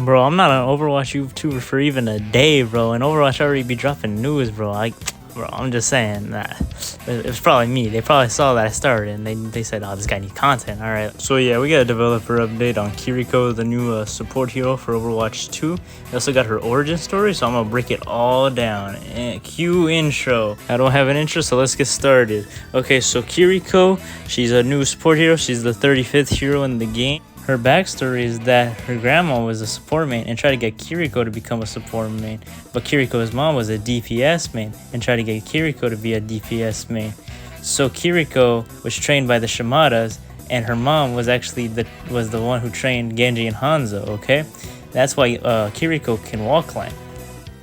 Bro, I'm not an Overwatch YouTuber for even a day, bro. And Overwatch already be dropping news, bro. I'm just saying that it was probably me. They probably saw that I started and they said, oh, this guy needs content. All right. So yeah, we got a developer update on Kiriko, the new support hero for Overwatch 2. We also got her origin story, so I'm gonna break it all down. And cue intro. I don't have an intro, so let's get started. Okay, so Kiriko, she's a new support hero. She's the 35th hero in the game. Her backstory is that her grandma was a support main and tried to get Kiriko to become a support main. But Kiriko's mom was a DPS main and tried to get Kiriko to be a DPS main. So Kiriko was trained by the Shimadas, and her mom was actually the one who trained Genji and Hanzo, okay? That's why Kiriko can wall climb.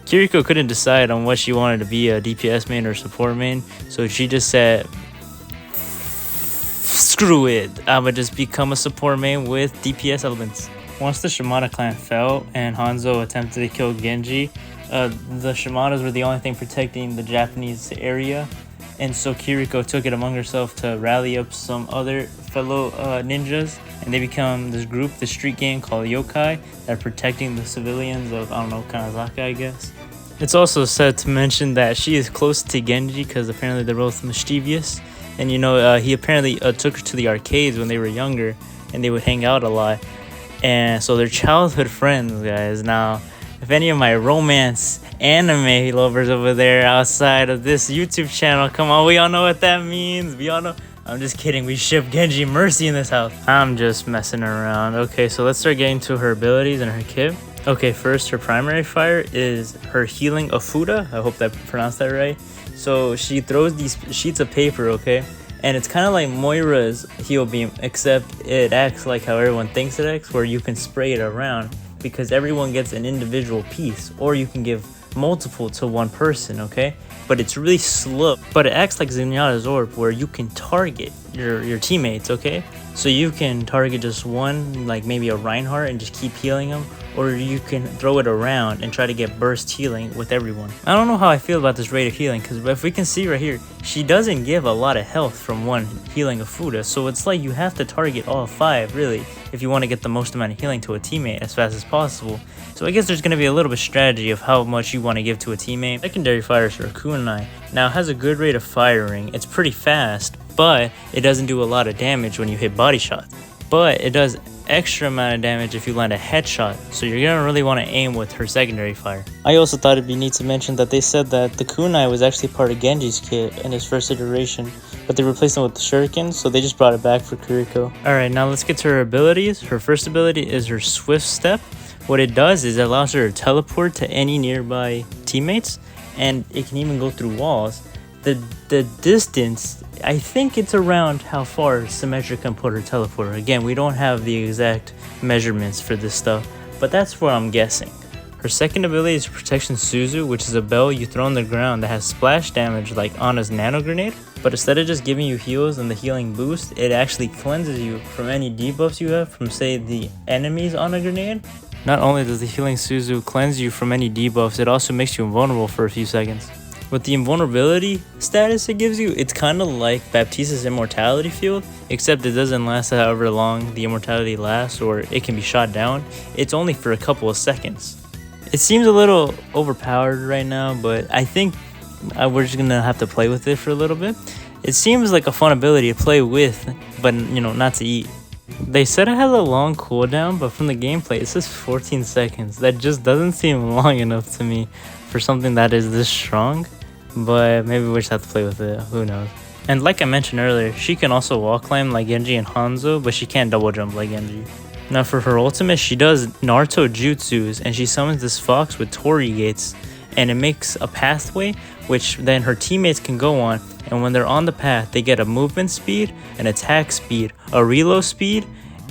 Kiriko couldn't decide on what she wanted to be, a DPS main or support main, so she just said, screw it, I'ma just become a support main with DPS elements. Once the Shimada clan fell and Hanzo attempted to kill Genji, the Shimadas were the only thing protecting the Japanese area, and so Kiriko took it among herself to rally up some other fellow ninjas, and they become this group, the street gang called Yokai, that are protecting the civilians of, I don't know, Kanazaka, I guess. It's also said to mention that she is close to Genji because apparently they're both mischievous. And you know, he apparently took her to the arcades when they were younger, and they would hang out a lot. And so they're childhood friends, guys. Now, if any of my romance anime lovers over there outside of this YouTube channel, come on, we all know what that means. We all know. I'm just kidding. We ship Genji Mercy in this house. I'm just messing around. Okay, so let's start getting to her abilities and her kit. Okay, first, her primary fire is her healing Afuda. I hope that I pronounced that right. So she throws these sheets of paper, okay? And it's kind of like Moira's heal beam, except it acts like how everyone thinks it acts, where you can spray it around because everyone gets an individual piece, or you can give multiple to one person, okay? But it's really slow. But it acts like Zenyatta's orb, where you can target your teammates, okay? So you can target just one, like maybe a Reinhardt, and just keep healing them, or you can throw it around and try to get burst healing with everyone. I don't know how I feel about this rate of healing, because if we can see right here, she doesn't give a lot of health from one healing of Fuda, so it's like you have to target all 5 really if you want to get the most amount of healing to a teammate as fast as possible. So I guess there's going to be a little bit of strategy of how much you want to give to a teammate. Secondary fire is her kunai. Now it has a good rate of firing. It's pretty fast, but it doesn't do a lot of damage when you hit body shots. But it does extra amount of damage if you land a headshot, so you're gonna really want to aim with her secondary fire. I also thought it'd be neat to mention that they said that the kunai was actually part of Genji's kit in his first iteration, but they replaced them with the shuriken, so they just brought it back for Kiriko. Alright, now let's get to her abilities. Her first ability is her swift step. What it does is it allows her to teleport to any nearby teammates, and it can even go through walls. The distance, I think it's around how far Symmetra can put her teleporter. Again, we don't have the exact measurements for this stuff, but that's what I'm guessing. Her second ability is Protection Suzu, which is a bell you throw on the ground that has splash damage like Ana's nano grenade, but instead of just giving you heals and the healing boost, it actually cleanses you from any debuffs you have from, say, the enemies on a grenade. Not only does the healing Suzu cleanse you from any debuffs, it also makes you invulnerable for a few seconds. With the invulnerability status it gives you, it's kind of like Baptista's immortality field, except it doesn't last however long the immortality lasts, or it can be shot down. It's only for a couple of seconds. It seems a little overpowered right now, but I think we're just gonna have to play with it for a little bit. It seems like a fun ability to play with, but you know, not to eat. They said it has a long cooldown, but from the gameplay it says 14 seconds. That just doesn't seem long enough to me for something that is this strong. But maybe we just have to play with it, who knows. And like I mentioned earlier, she can also wall climb like Genji and Hanzo, but she can't double jump like Genji. Now for her ultimate, she does Naruto jutsus, and she summons this fox with Tori gates, and it makes a pathway which then her teammates can go on, and when they're on the path they get a movement speed, an attack speed, a reload speed,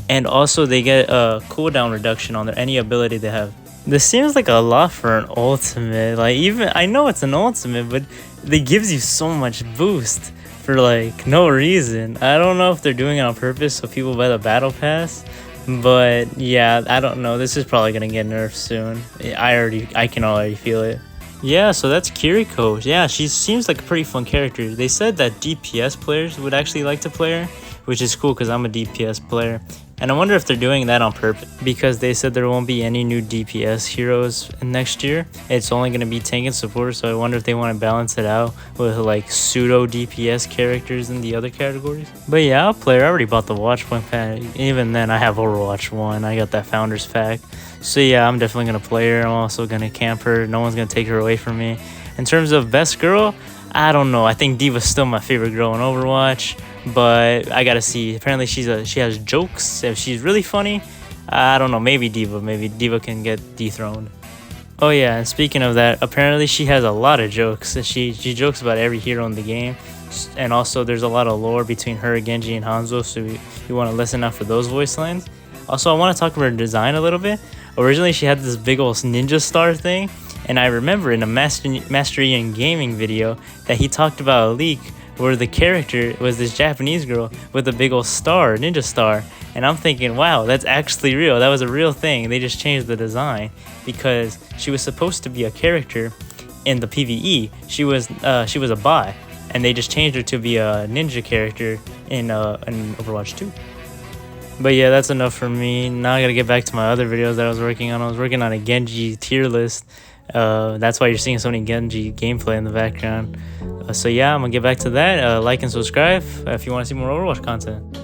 and also they get a cooldown reduction on any ability they have. This seems like a lot for an ultimate. Like, even I know it's an ultimate, but it gives you so much boost for like no reason. I don't know if they're doing it on purpose so people buy the battle pass, but yeah, I don't know. This is probably gonna get nerfed soon. I can already feel it. Yeah, so that's Kiriko. Yeah, she seems like a pretty fun character. They said that DPS players would actually like to play her, which is cool because I'm a DPS player. And I wonder if they're doing that on purpose, because they said there won't be any new DPS heroes next year. It's only going to be tank and support, so I wonder if they want to balance it out with like pseudo DPS characters in the other categories. But yeah, I'll play. I already bought the Watchpoint pack. Even then, I have Overwatch 1. I got that Founders pack. So yeah, I'm definitely going to play her. I'm also going to camp her. No one's going to take her away from me. In terms of best girl, I don't know. I think Diva's still my favorite girl in Overwatch, but I gotta see. Apparently she has jokes. If she's really funny, I don't know. Maybe Diva can get dethroned. Oh yeah, and speaking of that, apparently she has a lot of jokes. She jokes about every hero in the game, and also there's a lot of lore between her, Genji, and Hanzo. So you want to listen out for those voice lines. Also, I want to talk about her design a little bit. Originally, she had this big old ninja star thing. And I remember in a Mastery in Gaming video that he talked about a leak where the character was this Japanese girl with a big old star, ninja star. And I'm thinking, wow, that's actually real. That was a real thing. They just changed the design because she was supposed to be a character in the PvE. She was a bot, and they just changed her to be a ninja character in Overwatch 2. But yeah, that's enough for me. Now I gotta get back to my other videos that I was working on. I was working on a Genji tier list. That's why you're seeing so many Genji gameplay in the background. So yeah, I'm gonna get back to that. Like and subscribe if you want to see more Overwatch content.